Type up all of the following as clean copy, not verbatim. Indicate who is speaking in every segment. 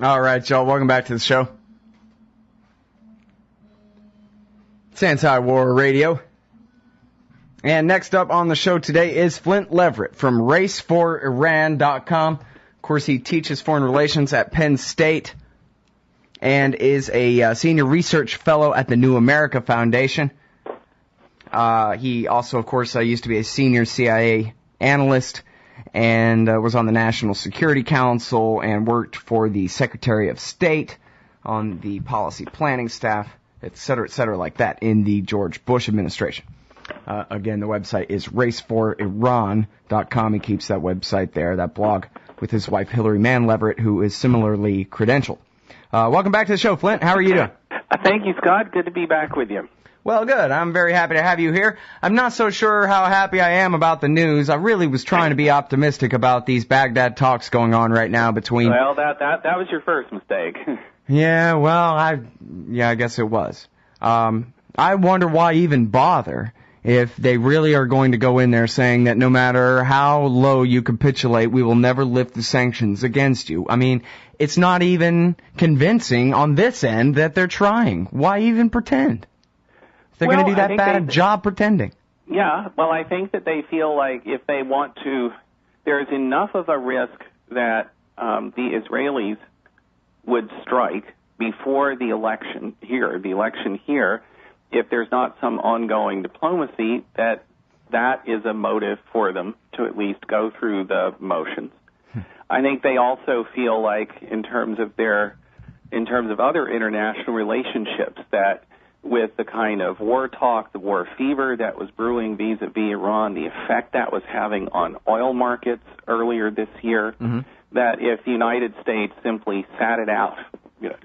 Speaker 1: All right, y'all. Welcome back to the show. It's Anti-War Radio. And next up on the show today is Flynt Leverett from raceforiran.com. Of course, he teaches foreign relations at Penn State and is a senior research fellow at the New America Foundation. He also, of course, used to be a senior CIA analyst and was on the National Security Council and worked for the Secretary of State on the policy planning staff, et cetera, like that in the George Bush administration. Again, the website is raceforiran.com. He keeps that website there, that blog, with his wife Hillary Mann Leverett, who is similarly credentialed. Welcome back to the show, Flint. How are you doing?
Speaker 2: Thank you, Scott. Good to be back with you.
Speaker 1: Well, good. I'm very happy to have you here. I'm not so sure how happy I am about the news. I really was trying to be optimistic about these Baghdad talks going on right now between...
Speaker 2: Well, that was your first mistake.
Speaker 1: Yeah, well, I guess it was. I wonder why even bother if they really are going to go in there saying that no matter how low you capitulate, we will never lift the sanctions against you. I mean, it's not even convincing on this end that they're trying. Why even pretend? They're going to do that bad a job pretending.
Speaker 2: Yeah, well, I think that they feel like if they want to, there's enough of a risk that the Israelis would strike before the election here, if there's not some ongoing diplomacy, that is a motive for them to at least go through the motions. I think they also feel like in terms of other international relationships, that with the kind of war talk, the war fever that was brewing vis-a-vis Iran, the effect that was having on oil markets earlier this year, that if the United States simply sat it out,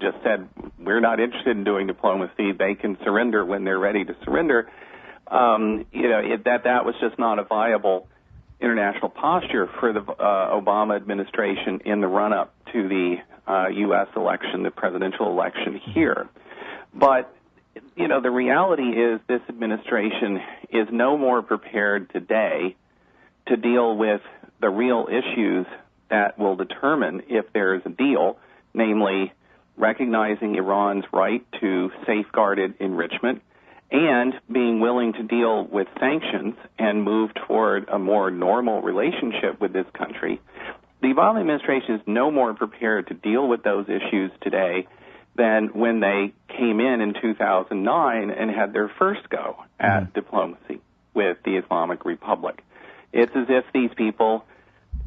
Speaker 2: just said, we're not interested in doing diplomacy, they can surrender when they're ready to surrender, that was just not a viable international posture for the Obama administration in the run-up to the U.S. election, the presidential election here. But the reality is this administration is no more prepared today to deal with the real issues that will determine if there is a deal, namely recognizing Iran's right to safeguarded enrichment and being willing to deal with sanctions and move toward a more normal relationship with this country. The Obama administration is no more prepared to deal with those issues today than when they came in 2009 and had their first go at diplomacy with the Islamic Republic. It's as if these people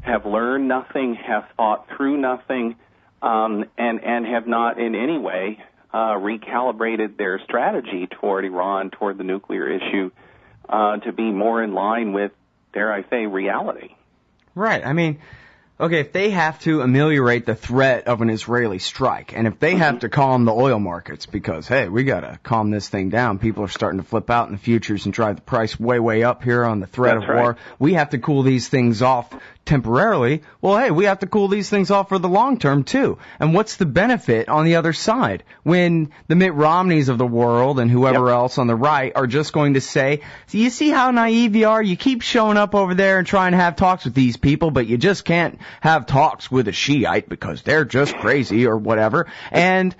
Speaker 2: have learned nothing, have thought through nothing, and have not in any way recalibrated their strategy toward Iran, toward the nuclear issue, to be more in line with, dare I say, reality.
Speaker 1: Right. I mean, okay, if they have to ameliorate the threat of an Israeli strike, and if they have to calm the oil markets because, hey, we got to calm this thing down, people are starting to flip out in the futures and drive the price way, way up here on the threat of war. We have to cool these things off temporarily. Well, hey, we have to cool these things off for the long term, too. And what's the benefit on the other side when the Mitt Romneys of the world and whoever else on the right are just going to say, so you see how naive you are? You keep showing up over there and trying to have talks with these people, but you just can't have talks with a Shiite because they're just crazy or whatever. And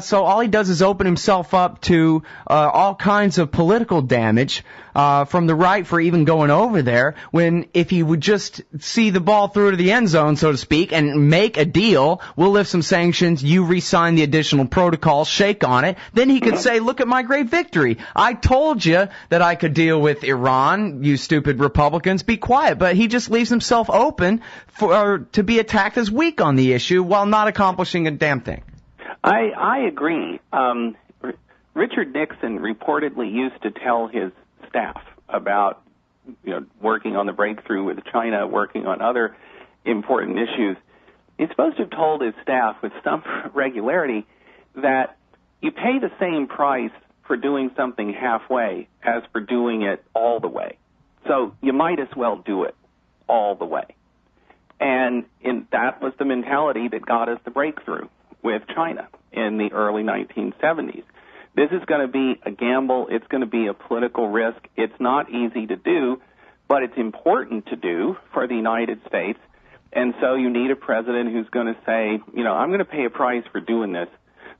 Speaker 1: so all he does is open himself up to all kinds of political damage from the right for even going over there, when if he would just see the ball through to the end zone, so to speak, and make a deal, we'll lift some sanctions, you re-sign the additional protocol, shake on it, then he could say, look at my great victory. I told you that I could deal with Iran, you stupid Republicans, be quiet. But he just leaves himself open to be attacked as weak on the issue while not accomplishing a damn thing.
Speaker 2: I agree. Richard Nixon reportedly used to tell his staff about, working on the breakthrough with China, working on other important issues. He's supposed to have told his staff with some regularity that you pay the same price for doing something halfway as for doing it all the way. So you might as well do it all the way. And that was the mentality that got us the breakthrough with China in the early 1970s. This is going to be a gamble. It's going to be a political risk. It's not easy to do, but it's important to do for the United States And so you need a president who's going to say, I'm going to pay a price for doing this.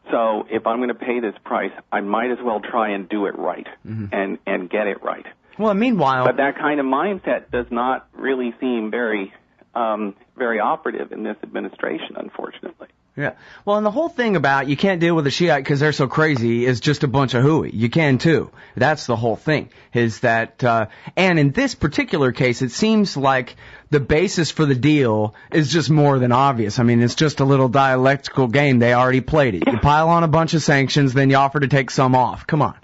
Speaker 2: So if I'm going to pay this price, I might as well try and do it right and get it right.
Speaker 1: Well, meanwhile,
Speaker 2: but that kind of mindset does not really seem very operative in this administration, unfortunately.
Speaker 1: Yeah. Well, and the whole thing about you can't deal with the Shiite because they're so crazy is just a bunch of hooey. You can too. That's the whole thing. Is that, and in this particular case, it seems like the basis for the deal is just more than obvious. I mean, it's just a little dialectical game. They already played it. You pile on a bunch of sanctions, then you offer to take some off. Come on.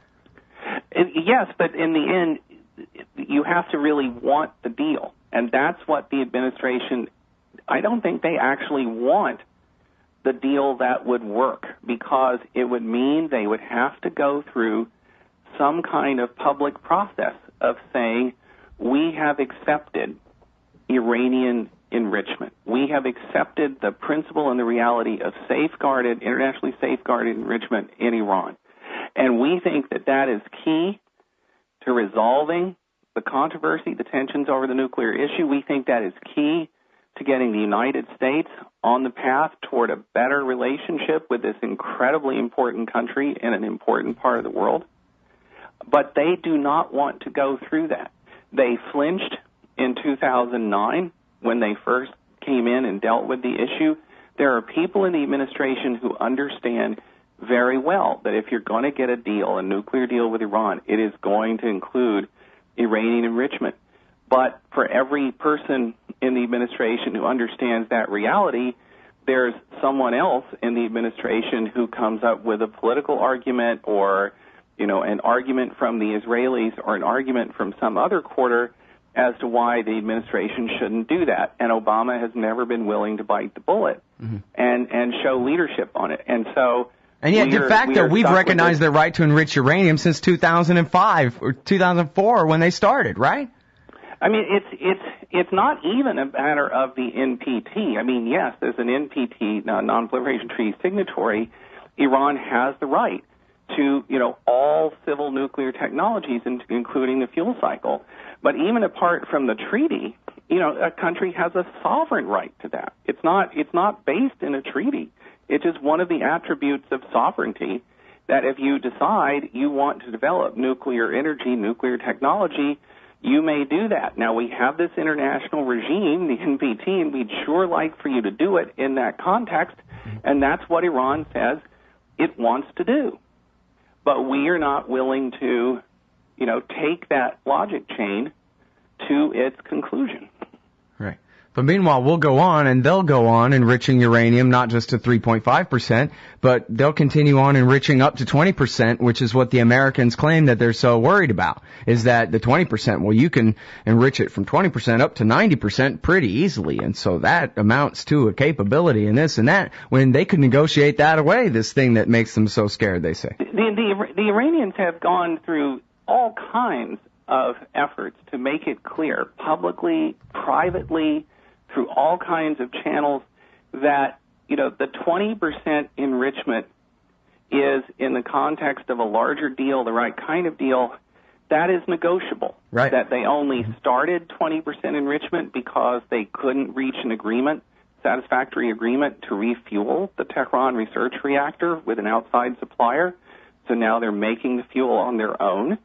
Speaker 2: Yes, but in the end, you have to really want the deal. And that's what the administration, I don't think they actually want the deal that would work, because it would mean they would have to go through some kind of public process of saying, we have accepted Iranian enrichment. We have accepted the principle and the reality of internationally safeguarded enrichment in Iran. And we think that that is key to resolving the controversy, the tensions over the nuclear issue. We think that is key to getting the United States on the path toward a better relationship with this incredibly important country in an important part of the world. But they do not want to go through that. They flinched in 2009 when they first came in and dealt with the issue. There are people in the administration who understand very well that if you're going to get a nuclear deal with Iran, it is going to include Iranian enrichment. But for every person in the administration who understands that reality, there's someone else in the administration who comes up with a political argument or, an argument from the Israelis or an argument from some other quarter as to why the administration shouldn't do that. And Obama has never been willing to bite the bullet and show leadership on it. And so...
Speaker 1: And yet, de facto, we've recognized their right to enrich uranium since 2005 or 2004 when they started, right?
Speaker 2: I mean, it's not even a matter of the NPT. I mean, yes, there's an NPT, non-proliferation treaty signatory. Iran has the right to, all civil nuclear technologies, including the fuel cycle. But even apart from the treaty, a country has a sovereign right to that. It's not based in a treaty. It's just one of the attributes of sovereignty that if you decide you want to develop nuclear energy, nuclear technology, you may do that. Now, we have this international regime, the NPT, and we'd sure like for you to do it in that context, and that's what Iran says it wants to do. But we are not willing to, take that logic chain to its conclusion.
Speaker 1: Right. But meanwhile, we'll go on, and they'll go on enriching uranium, not just to 3.5%, but they'll continue on enriching up to 20%, which is what the Americans claim that they're so worried about, is that the 20%, well, you can enrich it from 20% up to 90% pretty easily, and so that amounts to a capability and this and that, when they could negotiate that away, this thing that makes them so scared, they say.
Speaker 2: The Iranians have gone through all kinds of efforts to make it clear, publicly, privately, through all kinds of channels, that, the 20% enrichment is, in the context of a larger deal, the right kind of deal, that is negotiable.
Speaker 1: Right.
Speaker 2: That they only started 20% enrichment because they couldn't reach an agreement, satisfactory agreement, to refuel the Tehran research reactor with an outside supplier. So now they're making the fuel on their own.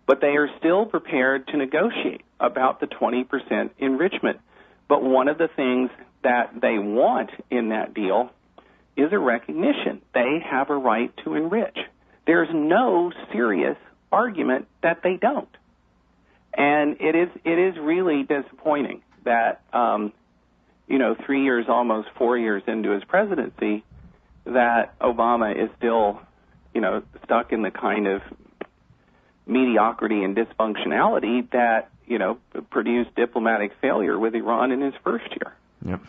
Speaker 2: But they are still prepared to negotiate about the 20% enrichment. But one of the things that they want in that deal is a recognition. They have a right to enrich. There's no serious argument that they don't. And it is really disappointing that, 3 years, almost 4 years into his presidency, that Obama is still, stuck in the kind of mediocrity and dysfunctionality that, produced diplomatic failure with Iran in his first year.
Speaker 1: Yep.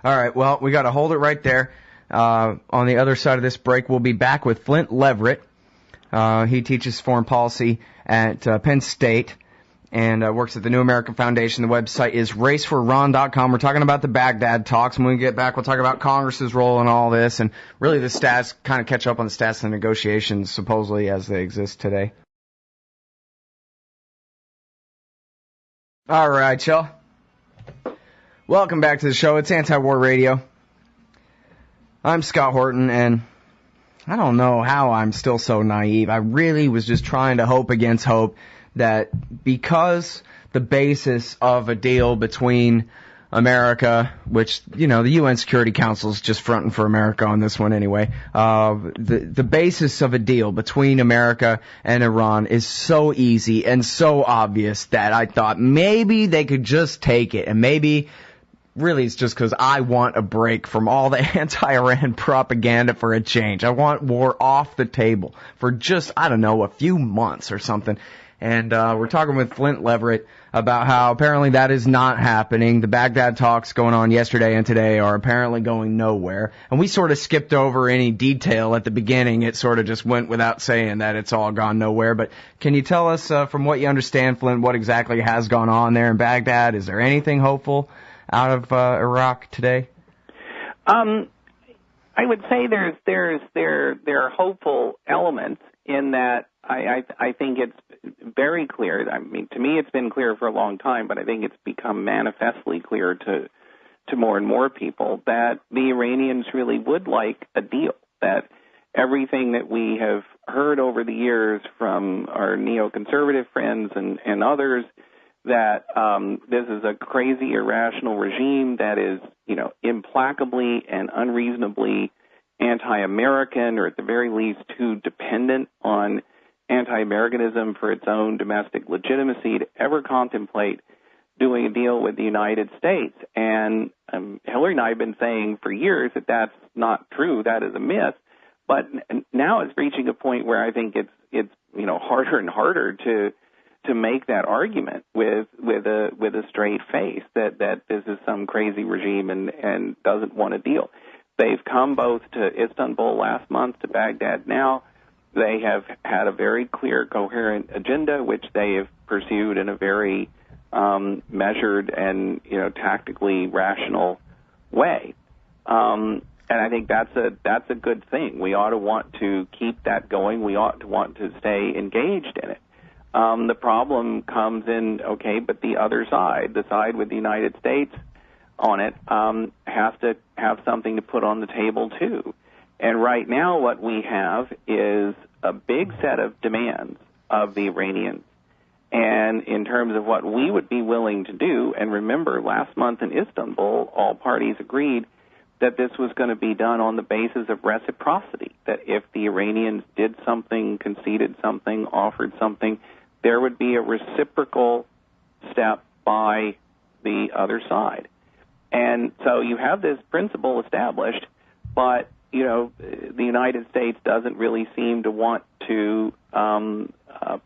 Speaker 1: All right, well, we got to hold it right there. On the other side of this break, we'll be back with Flynt Leverett. He teaches foreign policy at Penn State and works at the New American Foundation. The website is racefoриran.com. We're talking about the Baghdad talks. When we get back, we'll talk about Congress's role in all this and really the stats, kind of catch up on the stats and negotiations supposedly as they exist today. All right, y'all. Welcome back to the show. It's Anti-War Radio. I'm Scott Horton, and I don't know how I'm still so naive. I really was just trying to hope against hope that because the basis of a deal between America, which, you know, the UN Security Council is just fronting for America on this one anyway, the basis of a deal between America and Iran is so easy and so obvious that I thought maybe they could just take it, and maybe really it's just because I want a break from all the anti-Iran propaganda for a change. I want war off the table for just, I don't know, a few months or something. And we're talking with Flynt Leverett about how apparently that is not happening. The Baghdad talks going on yesterday and today are apparently going nowhere. And we sort of skipped over any detail at the beginning. It sort of just went without saying that it's all gone nowhere. But can you tell us, from what you understand, Flynt, what exactly has gone on there in Baghdad? Is there anything hopeful out of Iraq today?
Speaker 2: I would say there are hopeful elements in that I think it's very clear. I mean, to me, it's been clear for a long time, but I think it's become manifestly clear to more and more people that the Iranians really would like a deal, that everything that we have heard over the years from our neoconservative friends and others, that this is a crazy, irrational regime that is, you know, implacably and unreasonably anti-American, or at the very least too dependent on anti-Americanism for its own domestic legitimacy to ever contemplate doing a deal with the United States. And Hillary and I have been saying for years that that's not true, that is a myth. But now it's reaching a point where I think it's you know, harder and harder to make that argument with a straight face that this is some crazy regime and doesn't want a deal. They've come both to Istanbul last month, to Baghdad now. They have had a very clear, coherent agenda, which they have pursued in a very measured and, you know, tactically rational way. And I think that's a good thing. We ought to want to keep that going. We ought to want to stay engaged in it. The problem comes in, okay, but the other side, the side with the United States on it, has to have something to put on the table too. And right now what we have is a big set of demands of the Iranians. And in terms of what we would be willing to do, and remember, last month in Istanbul, all parties agreed that this was going to be done on the basis of reciprocity, that if the Iranians did something, conceded something, offered something, there would be a reciprocal step by the other side. And so you have this principle established, but, you know, the United States doesn't really seem to want to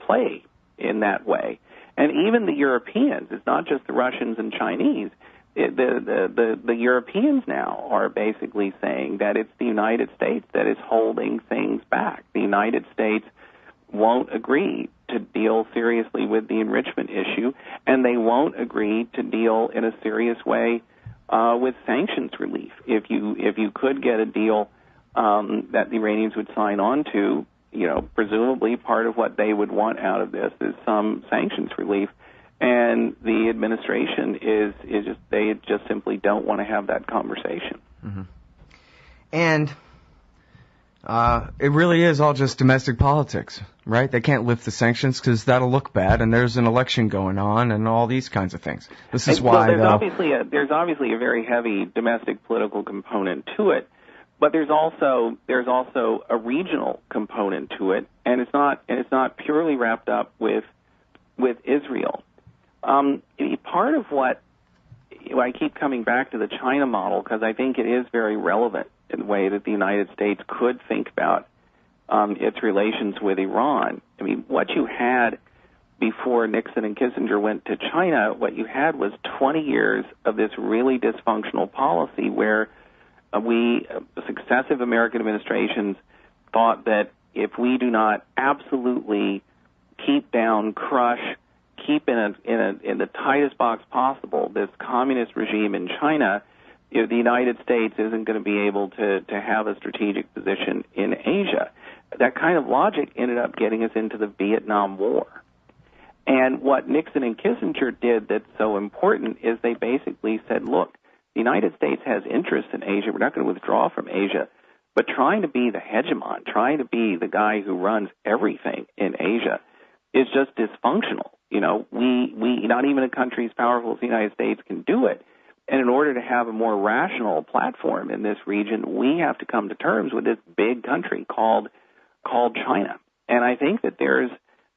Speaker 2: play in that way. And even the Europeans, it's not just the Russians and Chinese, the Europeans now are basically saying that it's the United States that is holding things back. The United States won't agree to deal seriously with the enrichment issue, and they won't agree to deal in a serious way with sanctions relief. If you could get a deal that the Iranians would sign on to, you know, presumably part of what they would want out of this is some sanctions relief. And the administration is they just simply don't want to have that conversation.
Speaker 1: Mm-hmm. And it really is all just domestic politics, right? They can't lift the sanctions because that'll look bad, and there's an election going on, and all these kinds of things. This is why
Speaker 2: there's obviously a very heavy domestic political component to it, but there's also a regional component to it, and it's not purely wrapped up with Israel. Part of what I keep coming back to the China model because I think it is very relevant in the way that the United States could think about its relations with Iran. I mean, what you had before Nixon and Kissinger went to China, what you had was 20 years of this really dysfunctional policy where successive American administrations thought that if we do not absolutely keep down, crush, keep in the tightest box possible this communist regime in China, the United States isn't going to be able to have a strategic position in Asia. That kind of logic ended up getting us into the Vietnam War. And what Nixon and Kissinger did that's so important is they basically said, look, the United States has interests in Asia. We're not going to withdraw from Asia. But trying to be the hegemon, trying to be the guy who runs everything in Asia is just dysfunctional. You know, we not even a country as powerful as the United States can do it. And in order to have a more rational platform in this region, we have to come to terms with this big country called China. And I think that there's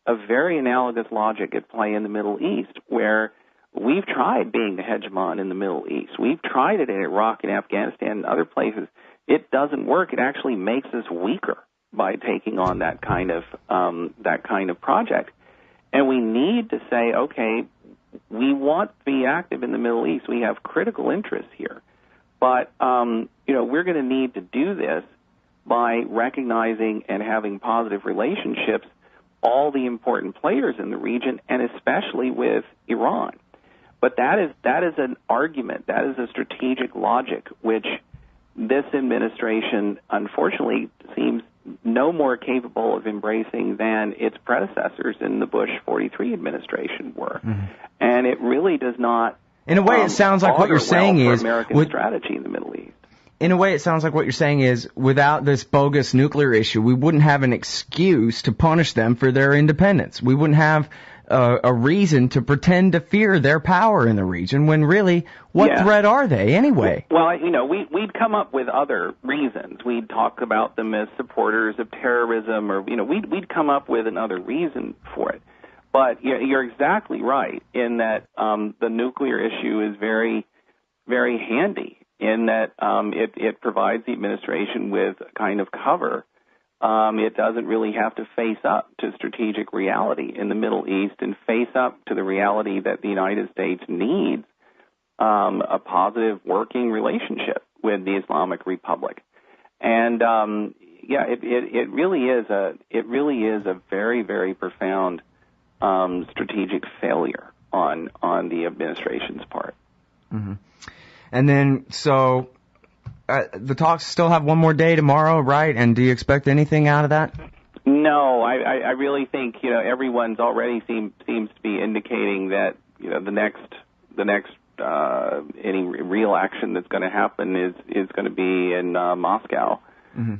Speaker 2: a very analogous logic at play in the Middle East, where we've tried being the hegemon in the Middle East. We've tried it in Iraq and Afghanistan and other places. It doesn't work. It actually makes us weaker by taking on that kind of project. And we need to say, okay, we want to be active in the Middle East. We have critical interests here. But, we're going to need to do this by recognizing and having positive relationships all the important players in the region, and especially with Iran. But that is an argument, that is a strategic logic, which this administration, unfortunately, seems no more capable of embracing than its predecessors in the Bush 43 administration were. Mm-hmm. And it really does not.
Speaker 1: In a way, it sounds like what you're saying is
Speaker 2: American strategy in the Middle East.
Speaker 1: In a way, it sounds like what you're saying is, without this bogus nuclear issue, we wouldn't have an excuse to punish them for their independence. We wouldn't have a reason to pretend to fear their power in the region, when really, what threat are they anyway?
Speaker 2: Well, we'd come up with other reasons. We'd talk about them as supporters of terrorism, or, we'd come up with another reason for it. But you're exactly right in that the nuclear issue is very, very handy in that it provides the administration with a kind of cover. It doesn't really have to face up to strategic reality in the Middle East and face up to the reality that the United States needs a positive working relationship with the Islamic Republic. And it really is a very, very profound strategic failure on the administration's part.
Speaker 1: Mm-hmm. And then so. The talks still have one more day tomorrow, right? And do you expect anything out of that?
Speaker 2: No, I really think everyone's already seems to be indicating that the next any real action that's going to happen is going to be in Moscow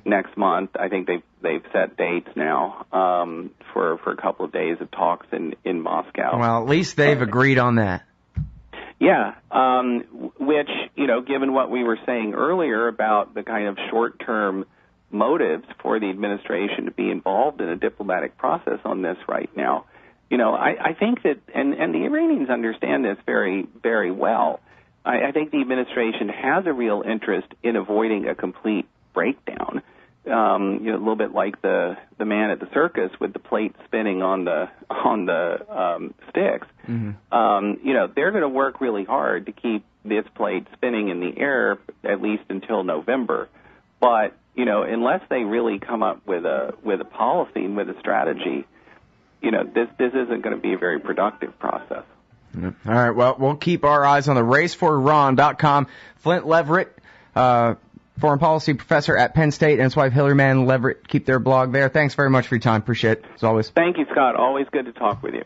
Speaker 2: next month. I think they've set dates now for a couple of days of talks in Moscow.
Speaker 1: Well, at least they've agreed on that.
Speaker 2: Yeah, which, given what we were saying earlier about the kind of short-term motives for the administration to be involved in a diplomatic process on this right now, I think that, and the Iranians understand this very, very well, I think the administration has a real interest in avoiding a complete breakdown. A little bit like the man at the circus with the plate spinning on the sticks. Mm-hmm. They're going to work really hard to keep this plate spinning in the air at least until November. But unless they really come up with a policy and with a strategy, this isn't going to be a very productive process.
Speaker 1: All right. Well, we'll keep our eyes on the raceforiran.com. Flynt Leverett, foreign policy professor at Penn State, and his wife Hillary Mann Leverett keep their blog there. Thanks very much for your time. Appreciate it, as always.
Speaker 2: Thank you, Scott. Always good to talk with you.